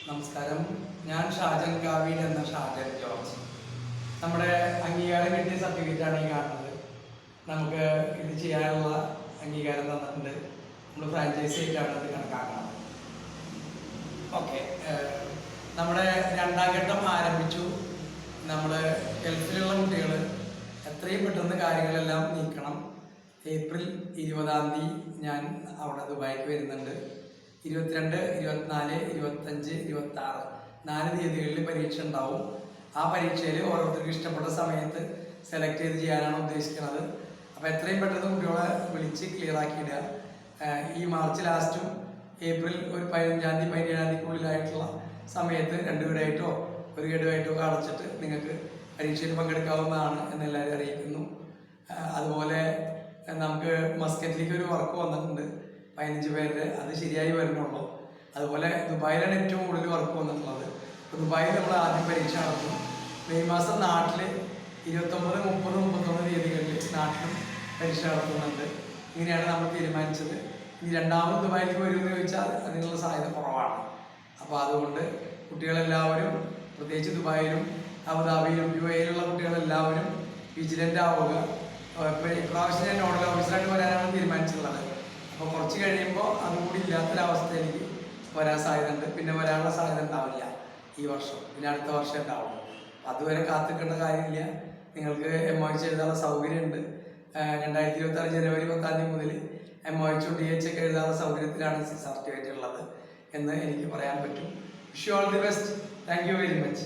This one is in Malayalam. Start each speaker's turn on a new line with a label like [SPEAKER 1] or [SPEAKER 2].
[SPEAKER 1] നമസ്കാരം. ഞാൻ ഷാജൻ കാവീൽ എന്ന ഷാജൻ ജോർജ്. നമ്മുടെ അംഗീകാരം കിട്ടിയ സർട്ടിഫിക്കറ്റാണ് ഈ കാണുന്നത്. നമുക്ക് ഇത് ചെയ്യാനുള്ള അംഗീകാരം തന്നിട്ടുണ്ട്. നമ്മൾ ഫ്രാഞ്ചൈസി ആയിട്ടാണ് ഇത് കണക്കാക്കുന്നത്. ഓക്കെ, നമ്മുടെ രണ്ടാം ഘട്ടം ആരംഭിച്ചു. നമ്മൾ ഗൾഫിലുള്ള കുട്ടികൾ എത്രയും പെട്ടെന്ന് കാര്യങ്ങളെല്ലാം നീക്കണം. ഏപ്രിൽ 20-ാം തീയതി ഞാൻ അവിടെ ദുബായിക്ക് വരുന്നുണ്ട്. 22, 24, 25, 26 4 തീയതികളിൽ പരീക്ഷ ഉണ്ടാവും. ആ പരീക്ഷയിൽ ഓരോരുത്തർക്കും ഇഷ്ടപ്പെട്ട സമയത്ത് സെലക്ട് ചെയ്ത് ചെയ്യാനാണ് ഉദ്ദേശിക്കുന്നത്. അപ്പോൾ എത്രയും പെട്ടെന്ന് കുട്ടികളെ വിളിച്ച് ക്ലിയർ ആക്കിയിടുക. ഈ മാർച്ച് ലാസ്റ്റും ഏപ്രിൽ ഒരു 15-ാം തീയതി 17-ാം തീയതിക്കുള്ളിലായിട്ടുള്ള സമയത്ത് 2 ഗഡുവായിട്ടോ 1 ഗഡുവായിട്ടോ ഒക്കെ അടച്ചിട്ട് നിങ്ങൾക്ക് പരീക്ഷയിൽ പങ്കെടുക്കാവുന്നതാണ് എന്നെല്ലാവരും അറിയിക്കുന്നു. അതുപോലെ നമുക്ക് മസ്കറ്റിലേക്ക് ഒരു വർക്ക് വന്നിട്ടുണ്ട് 15 പേരുടെ. അത് ശരിയായി വരുന്നുള്ളൂ. അതുപോലെ ദുബായിലാണ് ഏറ്റവും കൂടുതൽ വർക്ക് വന്നിട്ടുള്ളത്. അപ്പോൾ ദുബായിൽ നമ്മൾ ആദ്യം പരീക്ഷ നടത്തും. മെയ് മാസം നാട്ടിൽ 29, 30, 31 തീയതികളിൽ നാട്ടിലും പരീക്ഷ നടത്തുന്നുണ്ട്. ഇങ്ങനെയാണ് നമ്മൾ തീരുമാനിച്ചത്. ഇനി രണ്ടാമത് ദുബായിലേക്ക് വരുമെന്ന് ചോദിച്ചാൽ അതിനുള്ള സാധ്യത കുറവാണ്. അപ്പോൾ അതുകൊണ്ട് കുട്ടികളെല്ലാവരും, പ്രത്യേകിച്ച് ദുബായിലും അബുദാബിയിലും UAE-യിലുള്ള കുട്ടികളെല്ലാവരും വിജിലൻ്റ് ആവുക. ഇപ്രാവശ്യം ഞാൻ നോഡൽ ഓഫീസറായിട്ട് വരാനാണ് തീരുമാനിച്ചിട്ടുള്ളത്. അപ്പോൾ കുറച്ച് കഴിയുമ്പോൾ അതുകൂടി ഇല്ലാത്തൊരവസ്ഥയിലേക്ക് വരാൻ സാധ്യതയുണ്ട്. പിന്നെ വരാനുള്ള സാധ്യത ഉണ്ടാവില്ല ഈ വർഷം. പിന്നെ അടുത്ത വർഷം ഉണ്ടാവുള്ളൂ. അതുവരെ കാത്തിക്കേണ്ട കാര്യമില്ല. നിങ്ങൾക്ക് MOH എഴുതാനുള്ള സൗകര്യമുണ്ട്. 2026 ജനുവരി 10-ാം തീയതി മുതൽ MOH DH ഒക്കെ എഴുതാനുള്ള സൗകര്യത്തിലാണ് സർട്ടിഫിക്കറ്റ് ഉള്ളത് എന്ന് എനിക്ക് പറയാൻ പറ്റും. Wish you all the best. Thank you very much.